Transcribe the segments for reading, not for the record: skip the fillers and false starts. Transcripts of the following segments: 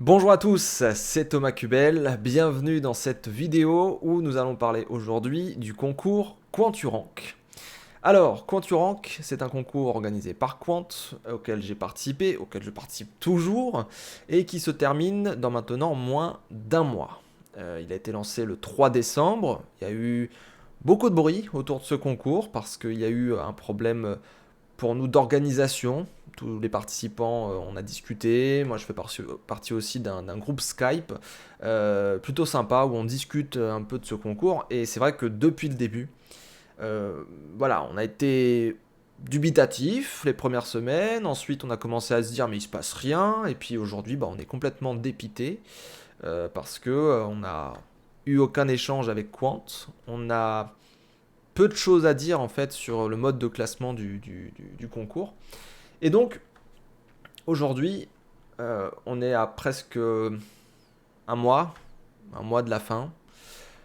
Bonjour à tous, c'est Thomas Cubel, bienvenue dans cette vidéo où nous allons parler aujourd'hui du concours Quanturank. Alors, Quanturank, c'est un concours organisé par Quant, auquel j'ai participé, auquel je participe toujours, et qui se termine dans maintenant moins d'un mois. Il a été lancé le 3 décembre, il y a eu beaucoup de bruit autour de ce concours parce qu'il y a eu un problème pour nous d'organisation. Tous les participants, on a discuté. Moi, je fais partie aussi d'un groupe Skype plutôt sympa où on discute un peu de ce concours. Et c'est vrai que depuis le début, voilà, on a été dubitatif les premières semaines. Ensuite, on a commencé à se dire mais il se passe rien. Et puis aujourd'hui, bah, on est complètement dépité parce que on n'a eu aucun échange avec Quant. On a peu de choses à dire en fait sur le mode de classement du concours. Et donc, aujourd'hui, on est à presque un mois de la fin.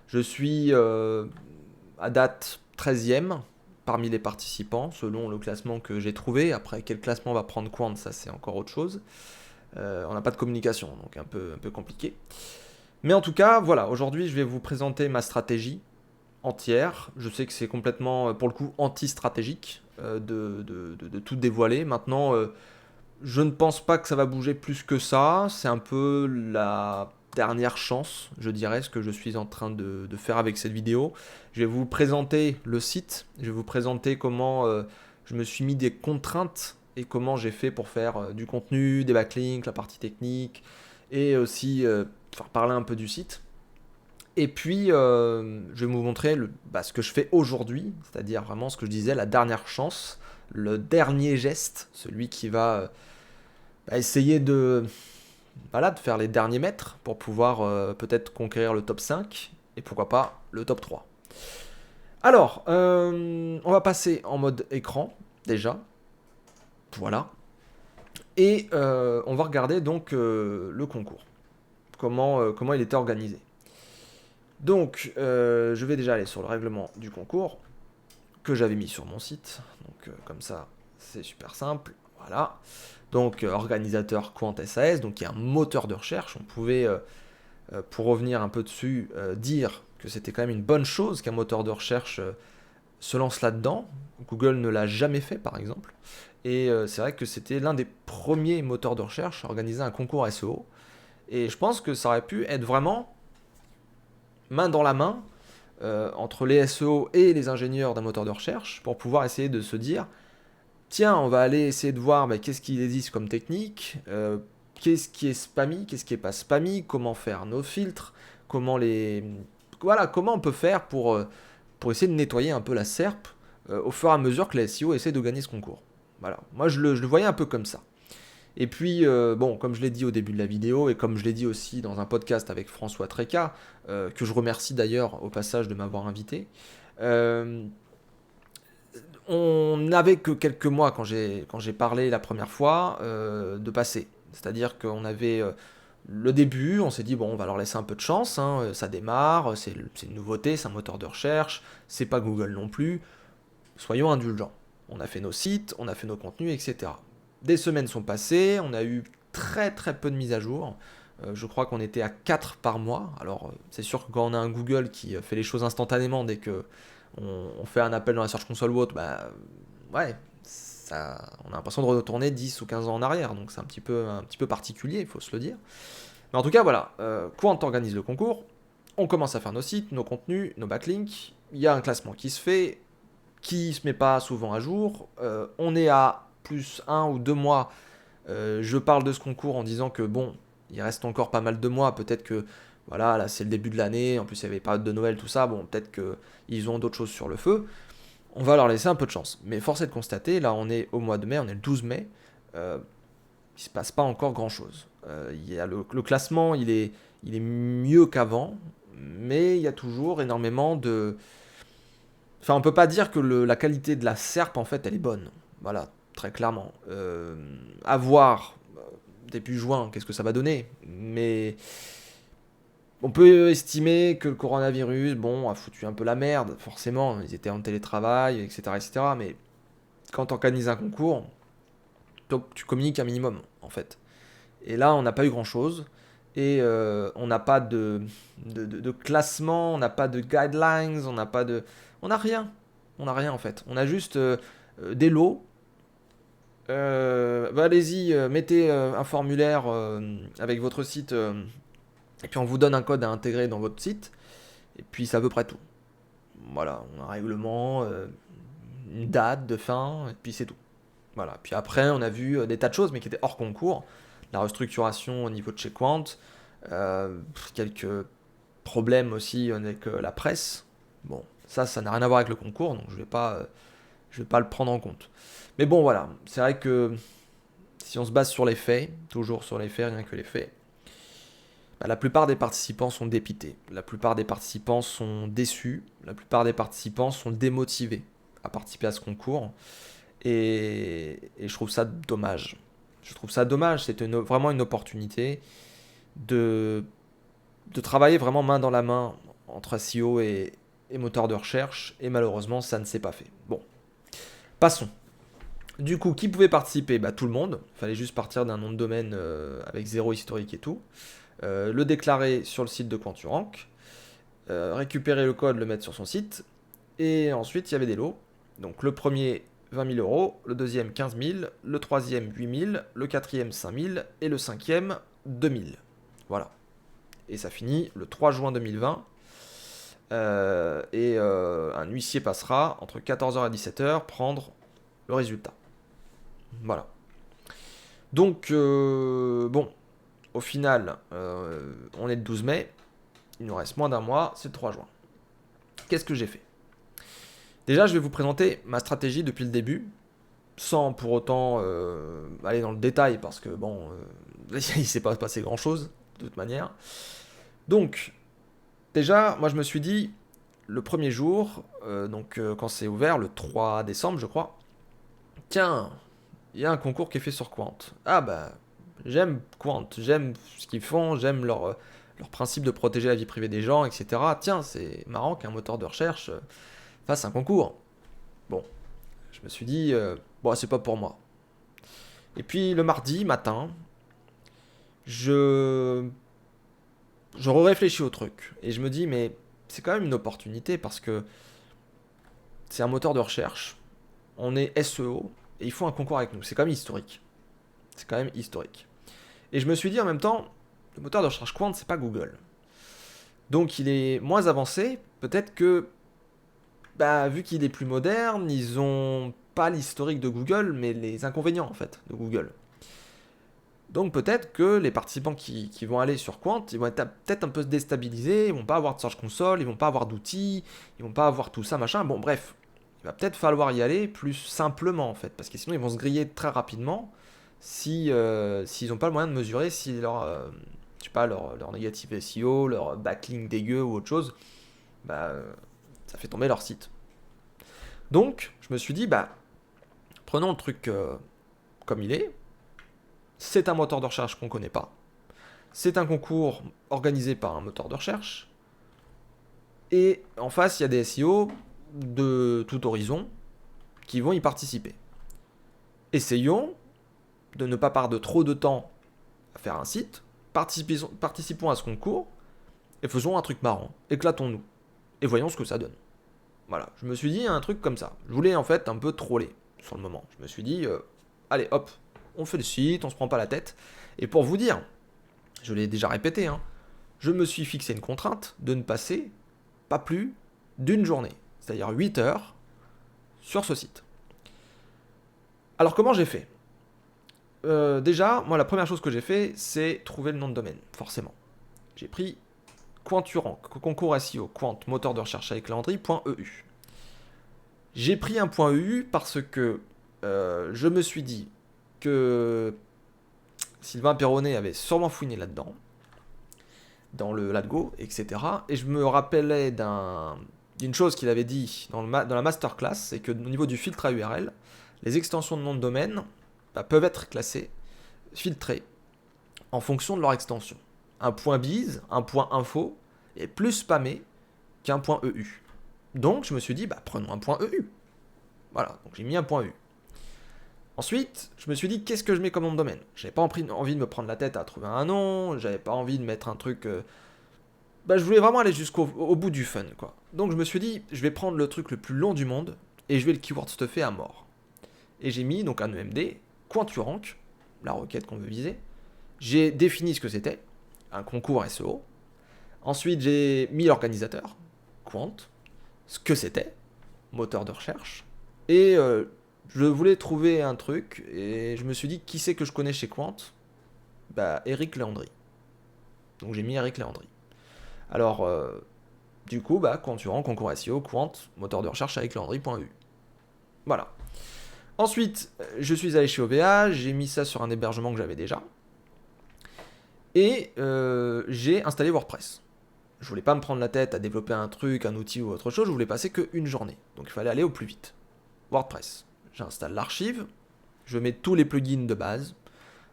Je suis à date 13e parmi les participants, selon le classement que j'ai trouvé. Après, quel classement va prendre Quant, ça c'est encore autre chose. On n'a pas de communication, donc un peu compliqué. Mais en tout cas, voilà, aujourd'hui je vais vous présenter ma stratégie entière. Je sais que c'est complètement, pour le coup, anti-stratégique de tout dévoiler. Maintenant, je ne pense pas que ça va bouger plus que ça. C'est un peu la dernière chance, je dirais, ce que je suis en train de faire avec cette vidéo. Je vais vous présenter le site, je vais vous présenter comment je me suis mis des contraintes et comment j'ai fait pour faire du contenu, des backlinks, la partie technique, et aussi faire parler un peu du site. Et puis, je vais vous montrer ce que je fais aujourd'hui, c'est-à-dire vraiment ce que je disais, la dernière chance, le dernier geste, celui qui va essayer voilà, de faire les derniers mètres pour pouvoir peut-être conquérir le top 5 et pourquoi pas le top 3. Alors, on va passer en mode écran déjà. Voilà. Et on va regarder donc le concours. Comment il était organisé. Donc, je vais déjà aller sur le règlement du concours que j'avais mis sur mon site. Donc, comme ça, c'est super simple. Voilà. Donc, organisateur Quant SAS, donc il y a un moteur de recherche. On pouvait, pour revenir un peu dessus, dire que c'était quand même une bonne chose qu'un moteur de recherche se lance là-dedans. Google ne l'a jamais fait, par exemple. Et c'est vrai que c'était l'un des premiers moteurs de recherche à organiser un concours SEO. Et je pense que ça aurait pu être vraiment main dans la main entre les SEO et les ingénieurs d'un moteur de recherche pour pouvoir essayer de se dire tiens, on va aller essayer de voir qu'est-ce qu'il existe comme technique, qu'est-ce qui est spammy, qu'est-ce qui est pas spammy, comment faire nos filtres, comment les voilà, comment on peut faire pour essayer de nettoyer un peu la SERP au fur et à mesure que la SEO essaie de gagner ce concours. Voilà, moi je le voyais un peu comme ça. Et puis, bon, comme je l'ai dit au début de la vidéo, et comme je l'ai dit aussi dans un podcast avec François Tréca, que je remercie d'ailleurs au passage de m'avoir invité, euh, on n'avait que quelques mois quand j'ai parlé la première fois de passer. C'est-à-dire qu'on avait le début, on s'est dit, bon, on va leur laisser un peu de chance, hein, ça démarre, c'est une nouveauté, c'est un moteur de recherche, c'est pas Google non plus, soyons indulgents. On a fait nos sites, on a fait nos contenus, etc. Des semaines sont passées, on a eu très très peu de mises à jour. Je crois qu'on était à 4 par mois. Alors, c'est sûr que quand on a un Google qui fait les choses instantanément dès que on fait un appel dans la Search Console ou autre, bah ouais, on a l'impression de retourner 10 ou 15 ans en arrière. Donc c'est un petit peu particulier, il faut se le dire. Mais en tout cas, voilà, Quant organise le concours. On commence à faire nos sites, nos contenus, nos backlinks. Il y a un classement qui se fait, qui se met pas souvent à jour. On est à plus 1 ou 2 mois. Je parle de ce concours en disant que bon, il reste encore pas mal de mois. Peut-être que voilà, là c'est le début de l'année. En plus, il y avait période de Noël, tout ça. Bon, peut-être qu'ils ont d'autres choses sur le feu. On va leur laisser un peu de chance. Mais force est de constater, là on est au mois de mai, on est le 12 mai. Euh, il se passe pas encore grand-chose. Il y a le classement, il est mieux qu'avant, mais il y a toujours énormément de. Enfin, on peut pas dire que la qualité de la SERP, en fait, elle est bonne. Voilà, très clairement. À voir, début juin, qu'est-ce que ça va donner. Mais on peut estimer que le coronavirus, bon, a foutu un peu la merde, forcément. Ils étaient en télétravail, etc., etc. Mais quand tu organises un concours, tu communiques un minimum, en fait. Et là, on n'a pas eu grand-chose. et on n'a pas de classement, on n'a pas de guidelines, on n'a pas de... On n'a rien. On n'a rien en fait. On a juste des lots. Allez-y, mettez un formulaire avec votre site et puis on vous donne un code à intégrer dans votre site. Et puis c'est à peu près tout. Voilà, on a un règlement, une date de fin, et puis c'est tout. Voilà. Puis après, on a vu des tas de choses, mais qui étaient hors concours. La restructuration au niveau de chez Quant, quelques problèmes aussi avec la presse. Bon, ça n'a rien à voir avec le concours, donc je vais pas le prendre en compte. Mais bon, voilà, c'est vrai que si on se base sur les faits, toujours sur les faits, rien que les faits, bah, la plupart des participants sont dépités, la plupart des participants sont déçus, la plupart des participants sont démotivés à participer à ce concours, et je trouve ça dommage. Je trouve ça dommage, c'est vraiment une opportunité de, de travailler vraiment main dans la main entre SEO et moteur de recherche, et malheureusement ça ne s'est pas fait. Bon, passons. Du coup, qui pouvait participer? Bah, tout le monde. Il fallait juste partir d'un nom de domaine avec zéro historique et tout. Le déclarer sur le site de Quanturank. Récupérer le code, le mettre sur son site. Et ensuite, il y avait des lots. Donc le premier, 20 000 euros. Le deuxième, 15 000. Le troisième, 8 000. Le quatrième, 5 000. Et le cinquième, 2 000. Voilà. Et ça finit le 3 juin 2020. Un huissier passera entre 14h et 17h prendre le résultat. Voilà. Donc, bon, au final, on est le 12 mai, il nous reste moins d'un mois, c'est le 3 juin. Qu'est-ce que j'ai fait? Déjà, je vais vous présenter ma stratégie depuis le début, sans pour autant aller dans le détail, parce que bon, il ne s'est pas passé grand-chose, de toute manière. Donc, déjà, moi je me suis dit, le premier jour, quand c'est ouvert, le 3 décembre, je crois, tiens, il y a un concours qui est fait sur Quant. Ah bah, j'aime Quant, j'aime ce qu'ils font, j'aime leur principe de protéger la vie privée des gens, etc. Tiens, c'est marrant qu'un moteur de recherche fasse un concours. Bon, je me suis dit, bon, c'est pas pour moi. Et puis le mardi matin, je réfléchis au truc. Et je me dis, mais c'est quand même une opportunité parce que c'est un moteur de recherche, on est SEO, et il faut un concours avec nous. C'est quand même historique. C'est quand même historique. Et je me suis dit en même temps, le moteur de recherche Quant, c'est pas Google. Donc il est moins avancé. Peut-être que, bah, vu qu'il est plus moderne, ils ont pas l'historique de Google, mais les inconvénients en fait de Google. Donc peut-être que les participants qui vont aller sur Quant, ils vont être peut-être un peu déstabilisés, ils vont pas avoir de Search Console, ils vont pas avoir d'outils, ils vont pas avoir tout ça, machin. Bon, bref, il va peut-être falloir y aller plus simplement en fait, parce que sinon ils vont se griller très rapidement s'ils n'ont pas le moyen de mesurer si je sais pas, leur négatif SEO, leur backlink dégueu ou autre chose, bah, ça fait tomber leur site. Donc, je me suis dit, bah, prenons le truc comme il est. C'est un moteur de recherche qu'on ne connaît pas. C'est un concours organisé par un moteur de recherche. Et en face, il y a des SEO de tout horizon qui vont y participer. Essayons de ne pas perdre trop de temps à faire un site, participons à ce concours et faisons un truc marrant, éclatons-nous et voyons ce que ça donne. Voilà, je me suis dit un truc comme ça. Je voulais en fait un peu troller sur le moment. Je me suis dit, allez hop, on fait le site, on se prend pas la tête. Et pour vous dire, je l'ai déjà répété, hein, je me suis fixé une contrainte de ne passer pas plus d'une journée, c'est-à-dire 8 heures sur ce site. Alors comment j'ai fait? Déjà, moi la première chose que j'ai fait, c'est trouver le nom de domaine, forcément. J'ai pris Quanturank, concours SEO, Quant, moteur de recherche avec calendrier.eu. J'ai pris un .eu parce que je me suis dit que Sylvain Perronnet avait sûrement fouiné là-dedans, dans le Ladgo, etc. Et je me rappelais d'une chose qu'il avait dit dans la masterclass, c'est que au niveau du filtre à URL, les extensions de nom de domaine peuvent être classées, filtrées, en fonction de leur extension. Un .biz, un .info est plus spammé qu'un.eu. Donc je me suis dit, prenons un .eu. Voilà, donc j'ai mis un .eu. Ensuite, je me suis dit, qu'est-ce que je mets comme nom de domaine? J'avais pas envie de me prendre la tête à trouver un nom, j'avais pas envie de mettre un truc... je voulais vraiment aller jusqu'au bout du fun, quoi. Donc je me suis dit, je vais prendre le truc le plus long du monde, et je vais le keyword stuffer à mort. Et j'ai mis donc un EMD, QuantURank, la requête qu'on veut viser. J'ai défini ce que c'était, un concours SEO. Ensuite, j'ai mis l'organisateur, Quant, ce que c'était, moteur de recherche. Et je voulais trouver un truc, et je me suis dit, qui c'est que je connais chez Quant? Eric Léandri. Donc j'ai mis Eric Léandri. Alors, du coup, QuantURank, concours SEO, Quant, moteur de recherche avec Léandri.eu. Voilà. Ensuite, je suis allé chez OVH, j'ai mis ça sur un hébergement que j'avais déjà. Et j'ai installé WordPress. Je voulais pas me prendre la tête à développer un truc, un outil ou autre chose, je voulais passer qu'une journée. Donc il fallait aller au plus vite. WordPress. J'installe l'archive, je mets tous les plugins de base.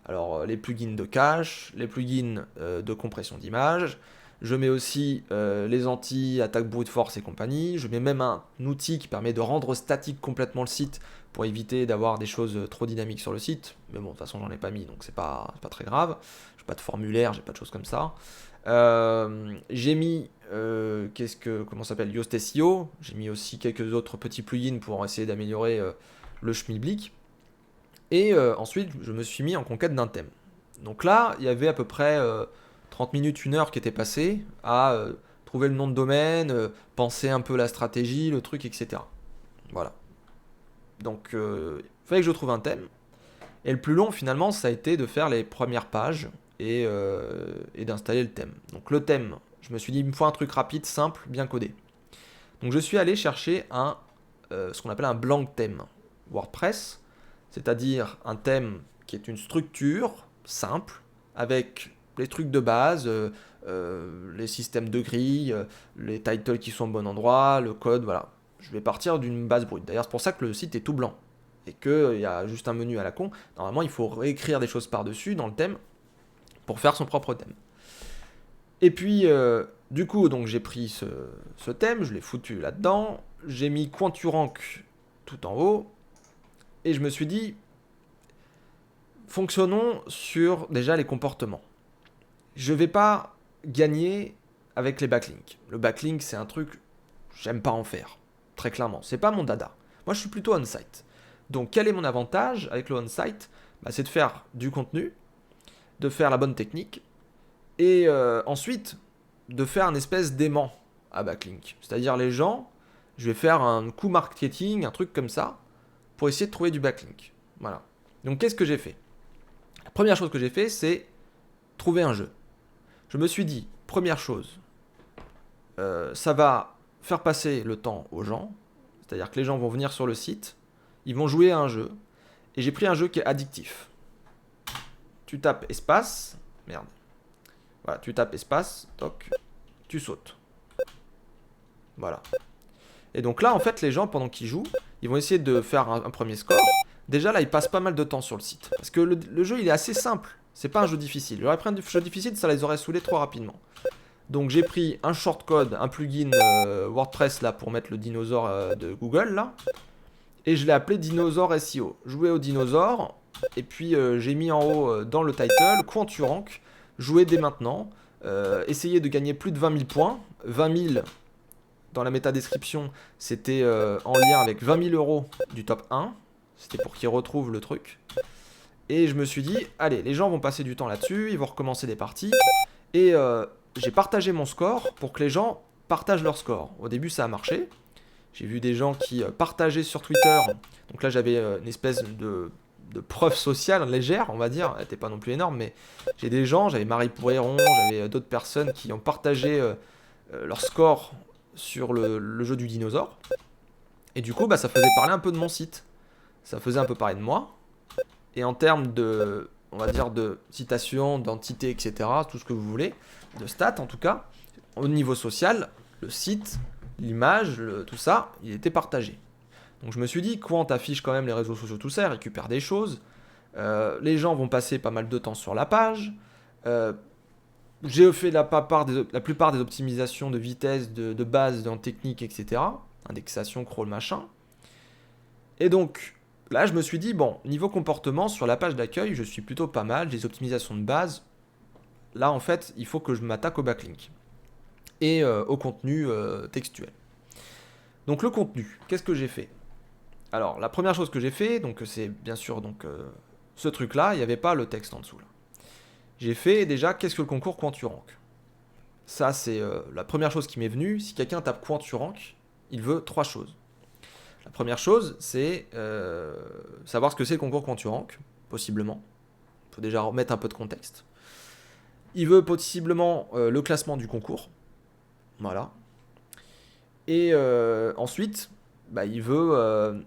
Alors les plugins de cache, les plugins de compression d'image. Je mets aussi les anti-attaque brute force et compagnie. Je mets même un outil qui permet de rendre statique complètement le site pour éviter d'avoir des choses trop dynamiques sur le site. Mais bon, de toute façon, j'en ai pas mis, donc c'est pas très grave. J'ai pas de formulaire, j'ai pas de choses comme ça. J'ai mis comment ça s'appelle, Yoast SEO. J'ai mis aussi quelques autres petits plugins pour essayer d'améliorer le schmilblick. Et ensuite, je me suis mis en conquête d'un thème. Donc là, il y avait à peu près 30 minutes, 1 heure qui était passée à trouver le nom de domaine, penser un peu la stratégie, le truc, etc. Voilà. Donc, il fallait que je trouve un thème. Et le plus long, finalement, ça a été de faire les premières pages et d'installer le thème. Donc le thème, je me suis dit, il me faut un truc rapide, simple, bien codé. Donc je suis allé chercher ce qu'on appelle un blank thème WordPress, c'est-à-dire un thème qui est une structure simple, avec les trucs de base, les systèmes de grille, les titles qui sont au bon endroit, le code, voilà. Je vais partir d'une base brute. D'ailleurs, c'est pour ça que le site est tout blanc. Et qu'il y a juste un menu à la con. Normalement, il faut réécrire des choses par-dessus dans le thème pour faire son propre thème. Et puis, du coup, donc j'ai pris ce thème, je l'ai foutu là-dedans. J'ai mis QuantURank tout en haut. Et je me suis dit, fonctionnons sur déjà les comportements. Je vais pas gagner avec les backlinks. Le backlink, c'est un truc, j'aime pas en faire, très clairement. C'est pas mon dada. Moi, je suis plutôt on-site. Donc, quel est mon avantage avec le on-site? C'est de faire du contenu, de faire la bonne technique, et ensuite, de faire un espèce d'aimant à backlink. C'est-à-dire les gens, je vais faire un coup marketing, un truc comme ça, pour essayer de trouver du backlink. Voilà. Donc, qu'est-ce que j'ai fait? La première chose que j'ai fait, c'est trouver un jeu. Je me suis dit, première chose, ça va faire passer le temps aux gens, c'est-à-dire que les gens vont venir sur le site, ils vont jouer à un jeu, et j'ai pris un jeu qui est addictif. Tu tapes espace, merde, voilà, tu tapes espace, toc, tu sautes. Voilà. Et donc là, en fait, les gens, pendant qu'ils jouent, ils vont essayer de faire un premier score. Déjà, là, ils passent pas mal de temps sur le site, parce que le jeu, il est assez simple. C'est pas un jeu difficile. J'aurais pris un jeu difficile, ça les aurait saoulés trop rapidement. Donc j'ai pris un shortcode, un plugin WordPress là pour mettre le dinosaure de Google là. Et je l'ai appelé Dinosaure SEO. Jouer au dinosaure. Et puis j'ai mis en haut dans le title QuantURank. Jouer dès maintenant. Essayer de gagner plus de 20 000 points. 20 000 dans la métadescription. C'était en lien avec 20 000 euros du top 1. C'était pour qu'ils retrouvent le truc. Et je me suis dit, allez, les gens vont passer du temps là-dessus, ils vont recommencer des parties. Et j'ai partagé mon score pour que les gens partagent leur score. Au début, ça a marché. J'ai vu des gens qui partageaient sur Twitter. Donc là, j'avais une espèce de preuve sociale légère, on va dire. Elle n'était pas non plus énorme, mais j'ai des gens, j'avais Marie Pourréron, j'avais d'autres personnes qui ont partagé leur score sur le jeu du dinosaure. Et du coup, ça faisait parler un peu de mon site. Ça faisait un peu parler de moi. Et en termes de, on va dire, de citation, d'entité, etc., tout ce que vous voulez, de stats en tout cas, au niveau social, le site, l'image, tout ça, il était partagé. Donc je me suis dit, Quant affiche quand même les réseaux sociaux, tout ça, récupère des choses, les gens vont passer pas mal de temps sur la page, j'ai fait la plupart des optimisations de vitesse, de base, en technique, etc., indexation, crawl, machin, et donc là, je me suis dit, bon, niveau comportement, sur la page d'accueil, je suis plutôt pas mal, j'ai des optimisations de base. Là, en fait, il faut que je m'attaque au backlink et au contenu textuel. Donc le contenu, qu'est-ce que j'ai fait? Alors, la première chose que j'ai fait, donc c'est bien sûr ce truc-là, il n'y avait pas le texte en dessous. Là. J'ai fait déjà, qu'est-ce que le concours QuantUrank? Ça, c'est la première chose qui m'est venue. Si quelqu'un tape QuantUrank, il veut trois choses. La première chose, c'est savoir ce que c'est le concours QuantUrank, possiblement. Il faut déjà remettre un peu de contexte. Il veut possiblement le classement du concours. Voilà. Et ensuite, bah, il veut,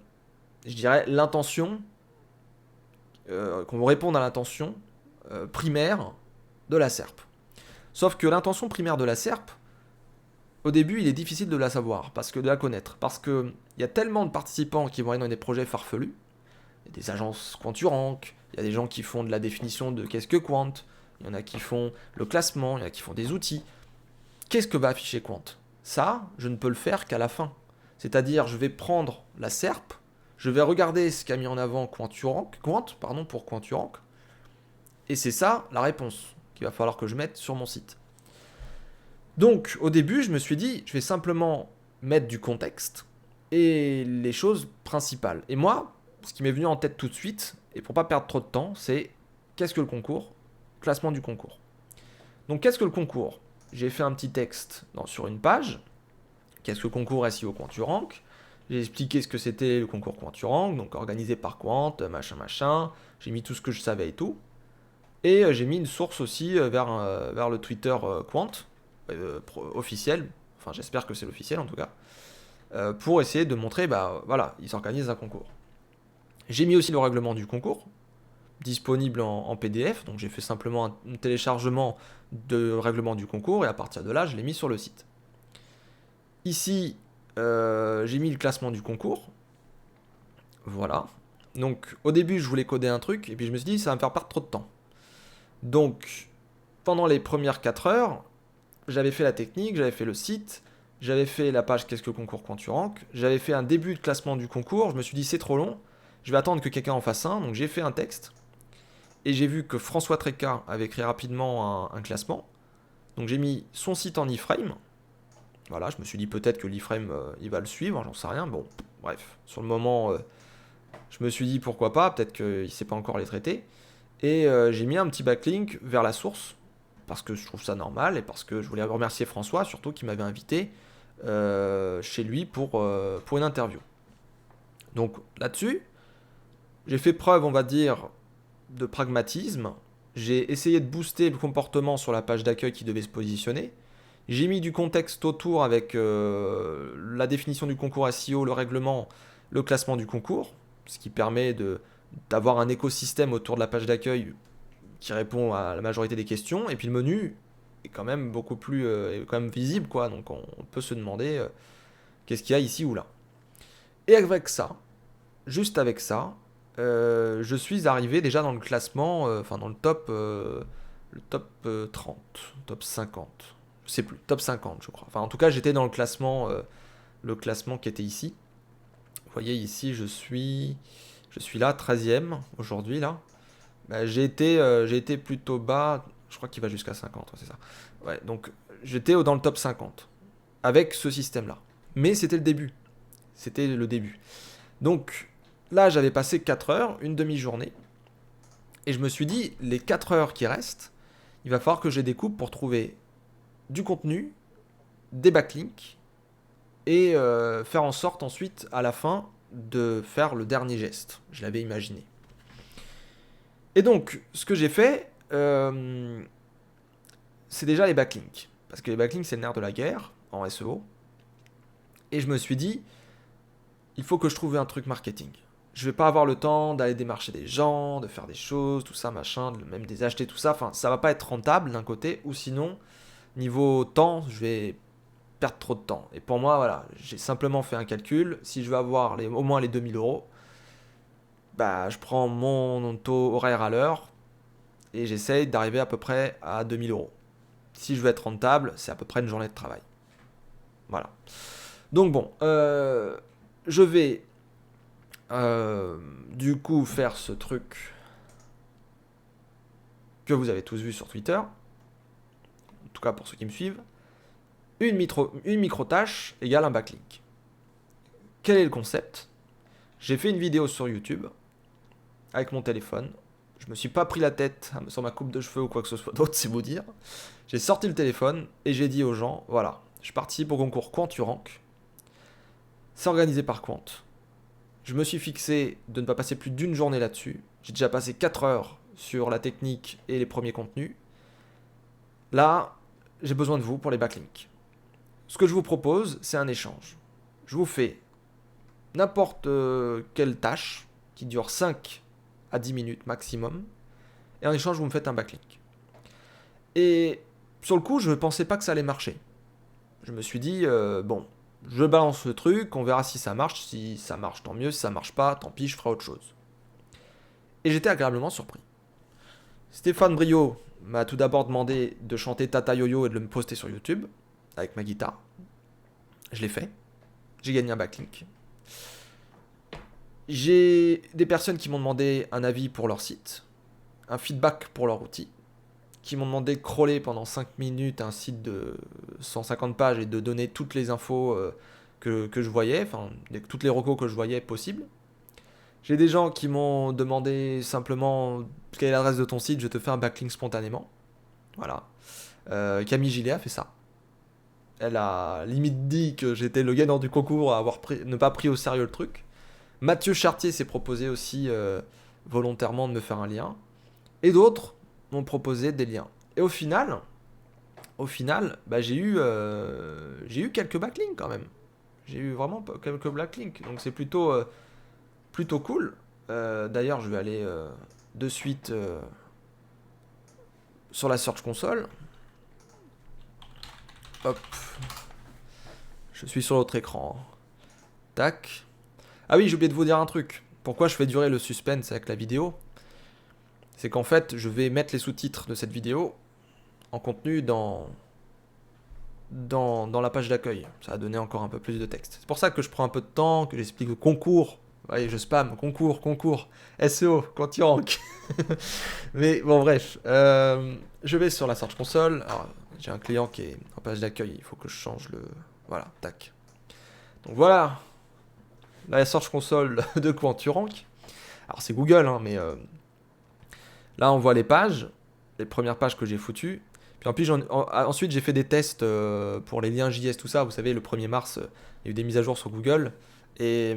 je dirais, l'intention, qu'on vous réponde à l'intention primaire de la SERP. Sauf que l'intention primaire de la SERP, au début, il est difficile de la savoir, de la connaître, parce qu'il y a tellement de participants qui vont aller dans des projets farfelus, il y a des agences QuantUrank, il y a des gens qui font de la définition de qu'est-ce que Quant, il y en a qui font le classement, il y en a qui font des outils. Qu'est-ce que va afficher Quant? Ça, je ne peux le faire qu'à la fin. C'est-à-dire, je vais prendre la SERP, je vais regarder ce qu'a mis en avant Quant pour QuantUrank, et c'est ça la réponse qu'il va falloir que je mette sur mon site. Donc, au début, je me suis dit, je vais simplement mettre du contexte et les choses principales. Et moi, ce qui m'est venu en tête tout de suite, et pour pas perdre trop de temps, c'est qu'est-ce que le concours? Classement du concours. Donc, qu'est-ce que le concours? J'ai fait un petit texte sur une page. Qu'est-ce que le concours SEO QuantUrank? J'ai expliqué ce que c'était le concours QuantUrank, donc organisé par Quant, machin. J'ai mis tout ce que je savais et tout. Et j'ai mis une source aussi vers le Twitter Quant, officiel, enfin j'espère que c'est l'officiel en tout cas, pour essayer de montrer, bah voilà, ils organisent un concours. J'ai mis aussi le règlement du concours, disponible en PDF, donc j'ai fait simplement un téléchargement de règlement du concours, et à partir de là, je l'ai mis sur le site. Ici, j'ai mis le classement du concours, voilà. Donc au début, je voulais coder un truc, et puis je me suis dit, ça va me faire perdre trop de temps. Donc, pendant les premières 4 heures, j'avais fait la technique, j'avais fait le site, j'avais fait la page qu'est-ce que le concours QuantUrank, j'avais fait un début de classement du concours, je me suis dit c'est trop long, je vais attendre que quelqu'un en fasse un, donc j'ai fait un texte, et j'ai vu que François Tréca avait écrit rapidement un classement, donc j'ai mis son site en iframe, voilà, je me suis dit peut-être que l'iframe il va le suivre, j'en sais rien, bon, bref, sur le moment, je me suis dit pourquoi pas, peut-être qu'il ne sait pas encore les traiter, et j'ai mis un petit backlink vers la source, parce que je trouve ça normal et parce que je voulais remercier François, surtout qui m'avait invité chez lui pour une interview. Donc là-dessus, j'ai fait preuve, on va dire, de pragmatisme. J'ai essayé de booster le comportement sur la page d'accueil qui devait se positionner. J'ai mis du contexte autour avec la définition du concours SEO, le règlement, le classement du concours, ce qui permet d'avoir un écosystème autour de la page d'accueil qui répond à la majorité des questions, et puis le menu est quand même beaucoup plus est quand même visible, quoi, donc on peut se demander qu'est-ce qu'il y a ici ou là. Et avec ça, juste avec ça, je suis arrivé déjà dans le classement, enfin dans le top 30, top 50, je sais plus, top 50 je crois. Enfin en tout cas j'étais dans le classement qui était ici. Vous voyez ici je suis là, 13e aujourd'hui là. Bah, j'ai été plutôt bas, je crois qu'il va jusqu'à 50, c'est ça. Ouais, donc j'étais dans le top 50 avec ce système-là. Mais c'était le début. C'était le début. Donc là, j'avais passé 4 heures, une demi-journée. Et je me suis dit, les 4 heures qui restent, il va falloir que je les découpe pour trouver du contenu, des backlinks, et faire en sorte ensuite, à la fin, de faire le dernier geste. Je l'avais imaginé. Et donc, ce que j'ai fait, c'est déjà les backlinks. Parce que les backlinks, c'est le nerf de la guerre en SEO. Et je me suis dit, il faut que je trouve un truc marketing. Je vais pas avoir le temps d'aller démarcher des gens, de faire des choses, tout ça, machin, même des acheter, tout ça. Enfin, ça va pas être rentable d'un côté, ou sinon, niveau temps, je vais perdre trop de temps. Et pour moi, voilà, j'ai simplement fait un calcul. Si je veux avoir au moins les 2000 euros, bah, je prends mon taux horaire à l'heure et j'essaye d'arriver à peu près à 2000 euros. Si je veux être rentable, c'est à peu près une journée de travail. Voilà. Donc bon, je vais Du coup, faire ce truc que vous avez tous vu sur Twitter, en tout cas pour ceux qui me suivent, une micro-tâche égale un backlink. Quel est le concept? J'ai fait une vidéo sur YouTube avec mon téléphone. Je me suis pas pris la tête sur ma coupe de cheveux ou quoi que ce soit d'autre, c'est vous dire. J'ai sorti le téléphone et j'ai dit aux gens, voilà, je participe au concours Quanturank. C'est organisé par Quant. Je me suis fixé de ne pas passer plus d'une journée là-dessus. J'ai déjà passé 4 heures sur la technique et les premiers contenus. Là, j'ai besoin de vous pour les backlinks. Ce que je vous propose, c'est un échange. Je vous fais n'importe quelle tâche qui dure 5 à 10 minutes maximum. Et en échange, vous me faites un backlink. Et sur le coup, je ne pensais pas que ça allait marcher. Je me suis dit, bon, je balance le truc, on verra si ça marche. Si ça marche, tant mieux. Si ça marche pas, tant pis, je ferai autre chose. Et j'étais agréablement surpris. Stéphane Brio m'a tout d'abord demandé de chanter Tata Yo-Yo et de le poster sur YouTube avec ma guitare. Je l'ai fait. J'ai gagné un backlink. J'ai des personnes qui m'ont demandé un avis pour leur site, un feedback pour leur outil, qui m'ont demandé de crawler pendant 5 minutes un site de 150 pages et de donner toutes les infos que je voyais, enfin toutes les recos que je voyais possibles. J'ai des gens qui m'ont demandé simplement quelle est l'adresse de ton site, je te fais un backlink spontanément. Voilà. Camille Gillet a fait ça. Elle a limite dit que j'étais le gagnant du concours à avoir ne pas pris au sérieux le truc. Mathieu Chartier s'est proposé aussi volontairement de me faire un lien. Et d'autres m'ont proposé des liens. Et au final, bah, j'ai eu quelques backlinks quand même. J'ai eu vraiment quelques backlinks. Donc c'est plutôt cool. D'ailleurs, je vais aller de suite sur la Search Console. Hop. Je suis sur l'autre écran. Tac. Ah oui, j'ai oublié de vous dire un truc. Pourquoi je fais durer le suspense avec la vidéo? C'est qu'en fait, je vais mettre les sous-titres de cette vidéo en contenu dans la page d'accueil. Ça va donner encore un peu plus de texte. C'est pour ça que je prends un peu de temps, que j'explique le concours. Voyez, je spam, concours, SEO, Quanturank. Mais bon, bref. Je vais sur la Search Console. Alors, j'ai un client qui est en page d'accueil. Il faut que je change le... Voilà, tac. Donc voilà, la Search Console de Quanturank. Alors c'est Google, hein, mais là on voit les pages, les premières pages que j'ai foutues. Puis ensuite j'ai fait des tests pour les liens JS, tout ça. Vous savez, le 1er mars, il y a eu des mises à jour sur Google. Et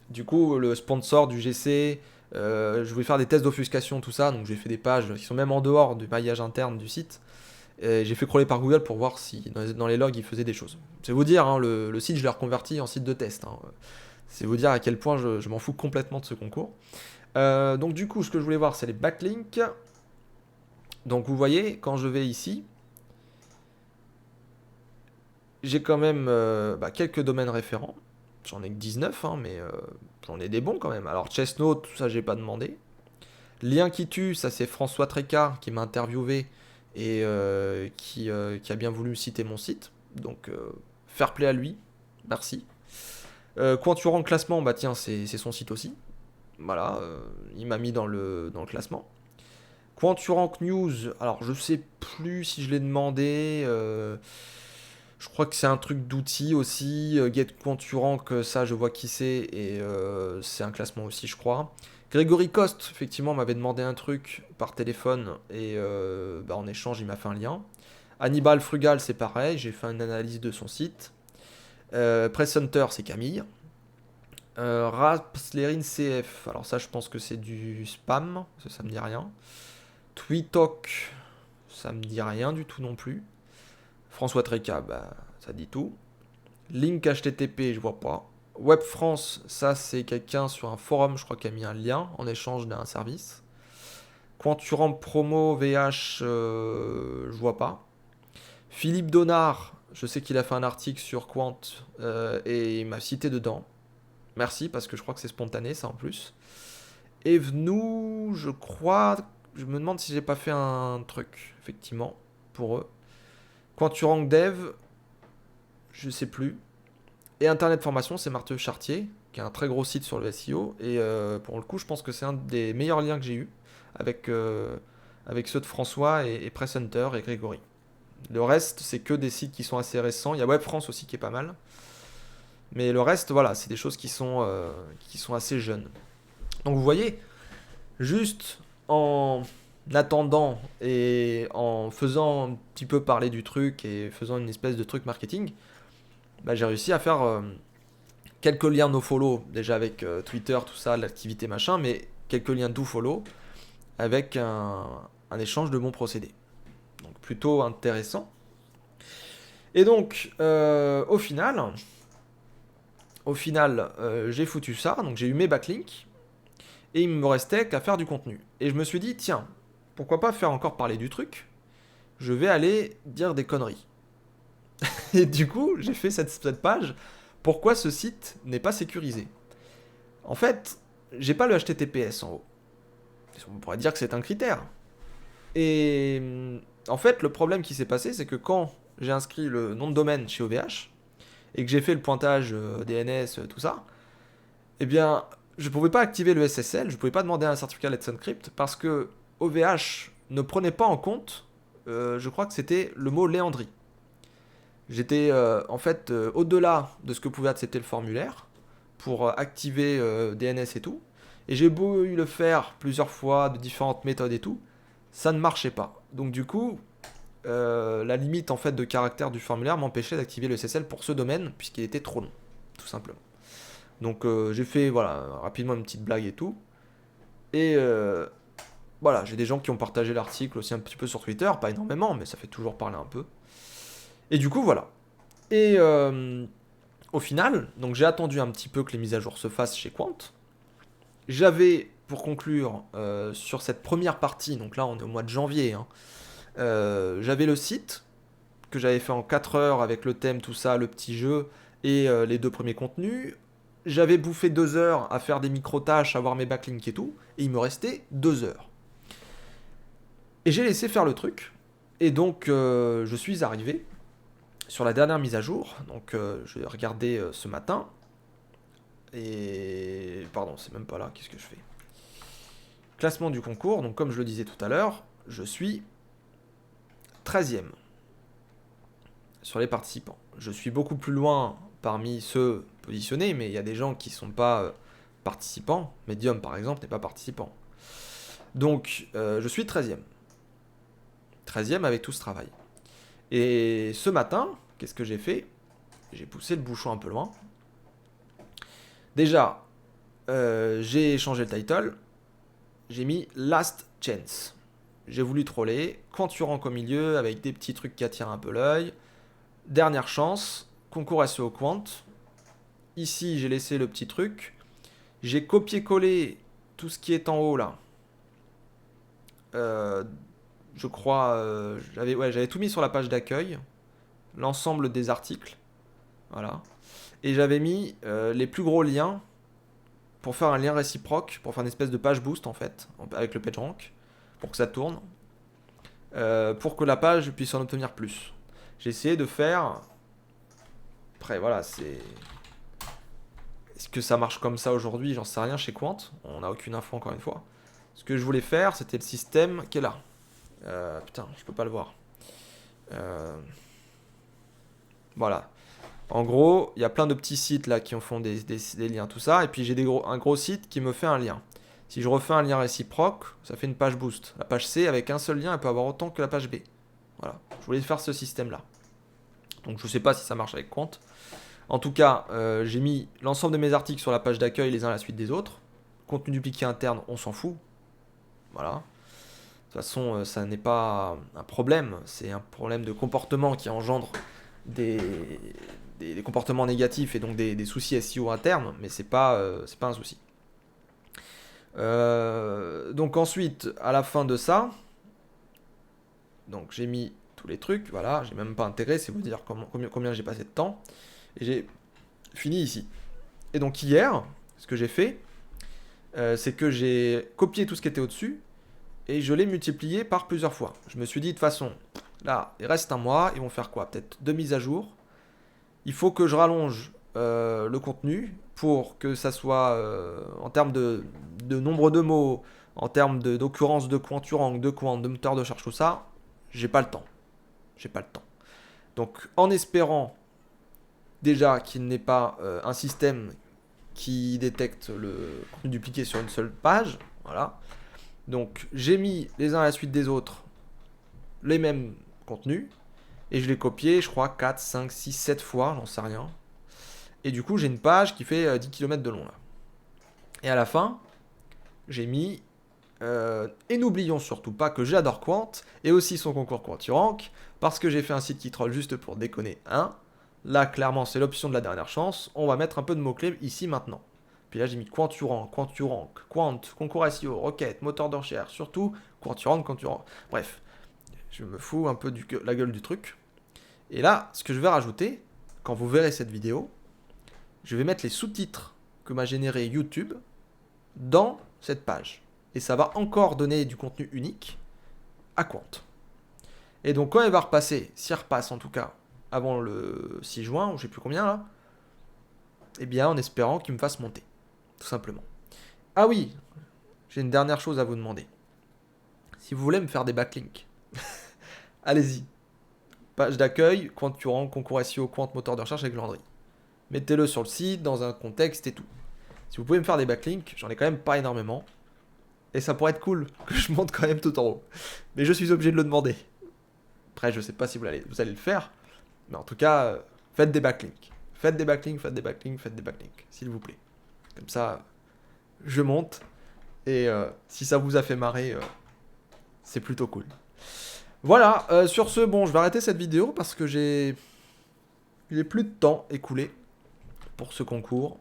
du coup, le sponsor du GC, je voulais faire des tests d'offuscation, tout ça. Donc j'ai fait des pages qui sont même en dehors du maillage interne du site. Et j'ai fait crawler par Google pour voir si dans les logs il faisait des choses. C'est vous dire, hein, le site je l'ai reconverti en site de test. Hein. C'est vous dire à quel point je m'en fous complètement de ce concours. Donc du coup, ce que je voulais voir, c'est les backlinks. Donc vous voyez, quand je vais ici, j'ai quand même quelques domaines référents. J'en ai que 19, hein, mais j'en ai des bons quand même. Alors Chestnut, tout ça j'ai pas demandé. Lien qui tue, ça c'est François Trécart qui m'a interviewé et qui a bien voulu citer mon site. Donc fair play à lui, merci. Quanturank classement, bah tiens, c'est son site aussi. Voilà, il m'a mis dans le classement. Quanturank News, alors je sais plus si je l'ai demandé. Je crois que c'est un truc d'outils aussi. Get Quanturank, ça je vois qui c'est. Et c'est un classement aussi, je crois. Grégory Coste, effectivement, m'avait demandé un truc par téléphone. Et en échange, il m'a fait un lien. Hannibal Frugal, c'est pareil. J'ai fait une analyse de son site. Press Hunter, c'est Camille. Rapslerin CF, alors ça je pense que c'est du spam, ça me dit rien. Tweetalk, ça me dit rien du tout non plus. François Tréca, bah ça dit tout. Link HTTP, je vois pas. Web France, ça c'est quelqu'un sur un forum, je crois qu'il a mis un lien en échange d'un service. Quanturank Promo VH, je vois pas. Philippe Donard, je sais qu'il a fait un article sur Quant et il m'a cité dedans. Merci, parce que je crois que c'est spontané, ça en plus. Et Venu, je crois... Je me demande si j'ai pas fait un truc, effectivement, pour eux. Quanturank Dev, je sais plus. Et Internet Formation, c'est Marthe Chartier. qui est un très gros site sur le SEO. Et pour le coup, je pense que c'est un des meilleurs liens que j'ai eu avec, avec ceux de François et Press Hunter et Grégory. Le reste, c'est que des sites qui sont assez récents. Il y a Web France aussi qui est pas mal. Mais le reste, voilà, c'est des choses qui sont assez jeunes. Donc vous voyez, juste en attendant et en faisant un petit peu parler du truc et faisant une espèce de truc marketing, bah, j'ai réussi à faire quelques liens nofollow, déjà avec Twitter, tout ça, l'activité machin, mais quelques liens dofollow avec un échange de bons procédés. Donc plutôt intéressant. Et donc, au final, j'ai foutu ça, donc j'ai eu mes backlinks, et il me restait qu'à faire du contenu. Et je me suis dit, tiens, pourquoi pas faire encore parler du truc? Je vais aller dire des conneries. Et du coup, j'ai fait cette page. Pourquoi ce site n'est pas sécurisé? En fait, j'ai pas le HTTPS en haut. On pourrait dire que c'est un critère. Et en fait, le problème qui s'est passé, c'est que quand j'ai inscrit le nom de domaine chez OVH, et que j'ai fait le pointage DNS, tout ça, eh bien, je pouvais pas activer le SSL, je pouvais pas demander un certificat Let's Encrypt, parce que OVH ne prenait pas en compte, je crois que c'était le mot Léandrie. J'étais en fait au-delà de ce que pouvait accepter le formulaire pour activer DNS et tout. Et j'ai beau eu le faire plusieurs fois, de différentes méthodes et tout, ça ne marchait pas. Donc du coup, la limite en fait de caractère du formulaire m'empêchait d'activer le SSL pour ce domaine puisqu'il était trop long, tout simplement. Donc j'ai fait voilà rapidement une petite blague et tout. Et voilà, j'ai des gens qui ont partagé l'article aussi un petit peu sur Twitter, pas énormément, mais ça fait toujours parler un peu. Et du coup voilà. Et au final, donc j'ai attendu un petit peu que les mises à jour se fassent chez Quant. J'avais, pour conclure, sur cette première partie, donc là on est au mois de janvier, hein, j'avais le site que j'avais fait en 4 heures avec le thème, tout ça, le petit jeu et les 2 premiers contenus. J'avais bouffé 2 heures à faire des micro-tâches, à voir mes backlinks et tout, et il me restait 2 heures. Et j'ai laissé faire le truc, et donc je suis arrivé sur la dernière mise à jour, donc je vais regarder ce matin, et pardon, c'est même pas là, qu'est-ce que je fais? Classement du concours, donc comme je le disais tout à l'heure, je suis 13e sur les participants. Je suis beaucoup plus loin parmi ceux positionnés, mais il y a des gens qui ne sont pas participants. Medium, par exemple, n'est pas participant. Donc, je suis 13e. 13e avec tout ce travail. Et ce matin, qu'est-ce que j'ai fait? J'ai poussé le bouchon un peu loin. Déjà, j'ai changé le title. J'ai mis Last Chance. J'ai voulu troller. Quanturant au milieu avec des petits trucs qui attirent un peu l'œil. Dernière chance, concours SEO Quant. Ici, j'ai laissé le petit truc. J'ai copié-collé tout ce qui est en haut là. Je crois, j'avais tout mis sur la page d'accueil. L'ensemble des articles. Voilà. Et j'avais mis les plus gros liens pour faire un lien réciproque, pour faire une espèce de page boost en fait, avec le PageRank, pour que ça tourne. Pour que la page puisse en obtenir plus. J'ai essayé de faire. Après, voilà, c'est. Est-ce que ça marche comme ça aujourd'hui? J'en sais rien chez Quant. On n'a aucune info encore une fois. Ce que je voulais faire, c'était le système qui est là. Putain, je peux pas le voir. Voilà. En gros, il y a plein de petits sites là qui en font des liens, tout ça. Et puis j'ai un gros site qui me fait un lien. Si je refais un lien réciproque, ça fait une page boost. La page C, avec un seul lien, elle peut avoir autant que la page B. Voilà. Je voulais faire ce système-là. Donc je ne sais pas si ça marche avec Quant. En tout cas, j'ai mis l'ensemble de mes articles sur la page d'accueil les uns à la suite des autres. Contenu dupliqué interne, on s'en fout. Voilà. De toute façon, ça n'est pas un problème. C'est un problème de comportement qui engendre des comportements négatifs et donc des soucis SEO internes, mais c'est pas un souci. Donc ensuite, à la fin de ça, donc j'ai mis tous les trucs, voilà, j'ai même pas intégré, c'est vous dire combien j'ai passé de temps, et j'ai fini ici. Et donc hier, ce que j'ai fait, c'est que j'ai copié tout ce qui était au-dessus, et je l'ai multiplié par plusieurs fois. Je me suis dit, de toute façon, là, il reste un mois, ils vont faire quoi? Peut-être 2 mises à jour. Il faut que je rallonge le contenu pour que ça soit en termes de nombre de mots, en termes d'occurrence de Quanturank, de Quant, de moteur de recherche, tout ça, j'ai pas le temps. J'ai pas le temps. Donc en espérant déjà qu'il n'ait pas un système qui détecte le contenu dupliqué sur une seule page, voilà. Donc j'ai mis les uns à la suite des autres les mêmes contenus et je l'ai copié, je crois, 4, 5, 6, 7 fois, j'en sais rien. Et du coup, j'ai une page qui fait 10 km de long là. Et à la fin, j'ai mis et n'oublions surtout pas que j'adore Quant et aussi son concours Quanturank parce que j'ai fait un site qui troll juste pour déconner. Là, clairement, c'est l'option de la dernière chance. On va mettre un peu de mots-clés ici maintenant. Puis là, j'ai mis Quanturank, Quant, concours SEO, requête, moteur de recherche, surtout Quanturank. Bref, je me fous un peu la gueule du truc. Et là, ce que je vais rajouter, quand vous verrez cette vidéo, je vais mettre les sous-titres que m'a généré YouTube dans cette page. Et ça va encore donner du contenu unique à Quant. Et donc quand elle va repasser, s'il repasse en tout cas, avant le 6 juin, ou je sais plus combien là, eh bien en espérant qu'il me fasse monter. Tout simplement. Ah oui, j'ai une dernière chose à vous demander. Si vous voulez me faire des backlinks, allez-y. Page d'accueil, Quanturank, concours SEO, Quant, moteur de recherche avec Landry. Mettez-le sur le site, dans un contexte et tout. Si vous pouvez me faire des backlinks, j'en ai quand même pas énormément. Et ça pourrait être cool que je monte quand même tout en haut. Mais je suis obligé de le demander. Après, je sais pas si vous allez le faire. Mais en tout cas, faites des backlinks. Faites des backlinks, s'il vous plaît. Comme ça, je monte. Et si ça vous a fait marrer, c'est plutôt cool. Voilà, sur ce, bon, je vais arrêter cette vidéo parce que j'ai plus de temps écoulé pour ce concours.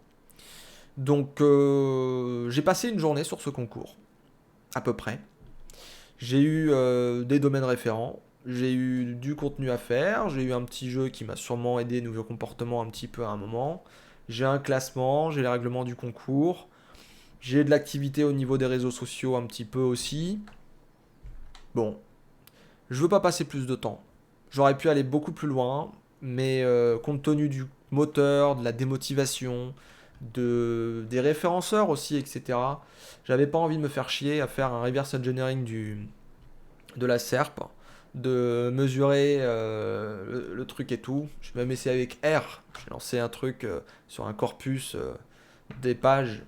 Donc, j'ai passé une journée sur ce concours, à peu près. J'ai eu des domaines référents, j'ai eu du contenu à faire, j'ai eu un petit jeu qui m'a sûrement aidé, nouveau comportement un petit peu à un moment. J'ai un classement, j'ai les règlements du concours, j'ai de l'activité au niveau des réseaux sociaux un petit peu aussi. Bon, je veux pas passer plus de temps. J'aurais pu aller beaucoup plus loin, mais compte tenu du moteur, de la démotivation, des référenceurs aussi, etc. J'avais pas envie de me faire chier à faire un reverse engineering de la SERP, de mesurer le truc et tout. Je vais même essayé avec R. J'ai lancé un truc sur un corpus des pages.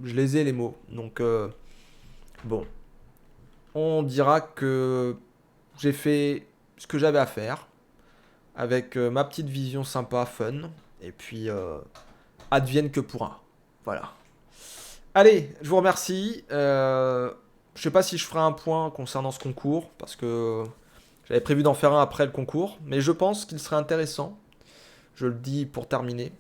Je les ai les mots. Donc bon, on dira que j'ai fait ce que j'avais à faire avec ma petite vision sympa, fun. Et puis advienne que pourra. Voilà. Allez, je vous remercie. Je sais pas si je ferai un point concernant ce concours, parce que j'avais prévu d'en faire un après le concours, mais je pense qu'il serait intéressant, je le dis pour terminer,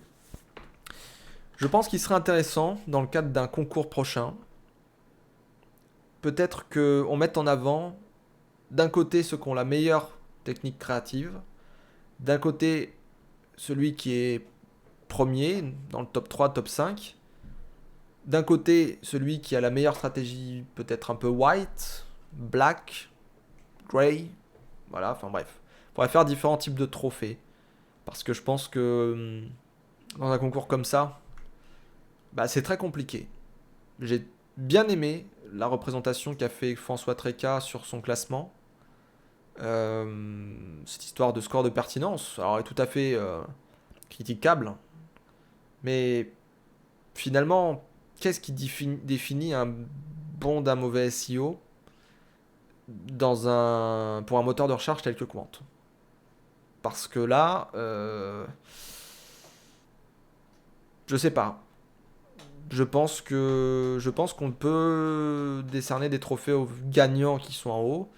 je pense qu'il serait intéressant, dans le cadre d'un concours prochain, peut-être qu'on mette en avant, d'un côté ceux qui ont la meilleure technique créative, d'un côté celui qui est premier, dans le top 3, top 5, d'un côté celui qui a la meilleure stratégie peut-être un peu white, black, grey, voilà, enfin bref. On pourrait faire différents types de trophées. Parce que je pense que dans un concours comme ça, bah, c'est très compliqué. J'ai bien aimé la représentation qu'a fait François Tréca sur son classement. Cette histoire de score de pertinence, alors elle est tout à fait critiquable. Mais finalement, qu'est-ce qui définit un bon d'un mauvais SEO pour un moteur de recherche tel que Quant? Parce que là, je sais pas. Je pense qu'on peut décerner des trophées aux gagnants qui sont en haut,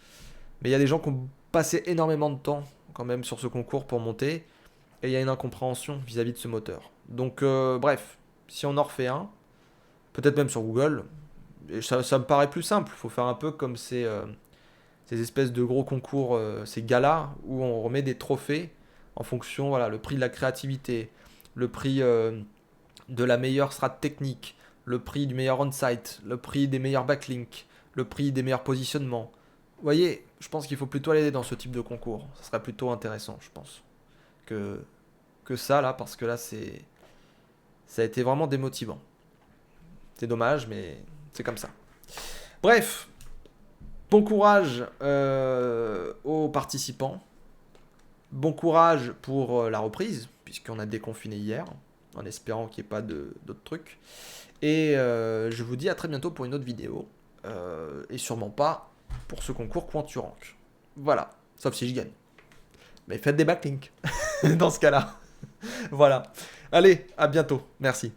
mais il y a des gens qui ont passé énormément de temps quand même sur ce concours pour monter, et il y a une incompréhension vis-à-vis de ce moteur. Donc bref, si on en refait un, peut-être même sur Google, et ça me paraît plus simple. Il faut faire un peu comme ces espèces de gros concours, ces galas où on remet des trophées en fonction, voilà, le prix de la créativité, le prix de la meilleure strat technique, le prix du meilleur on-site, le prix des meilleurs backlinks, le prix des meilleurs positionnements. Vous voyez, je pense qu'il faut plutôt aller dans ce type de concours. Ça serait plutôt intéressant, je pense, que ça là, parce que là, Ça a été vraiment démotivant. C'est dommage, mais c'est comme ça. Bref, bon courage aux participants. Bon courage pour la reprise, puisqu'on a déconfiné hier, en espérant qu'il n'y ait pas d'autres trucs. Et je vous dis à très bientôt pour une autre vidéo. Et sûrement pas pour ce concours Quanturank. Voilà, sauf si je gagne. Mais faites des backlinks dans ce cas-là. Voilà. Allez, à bientôt. Merci.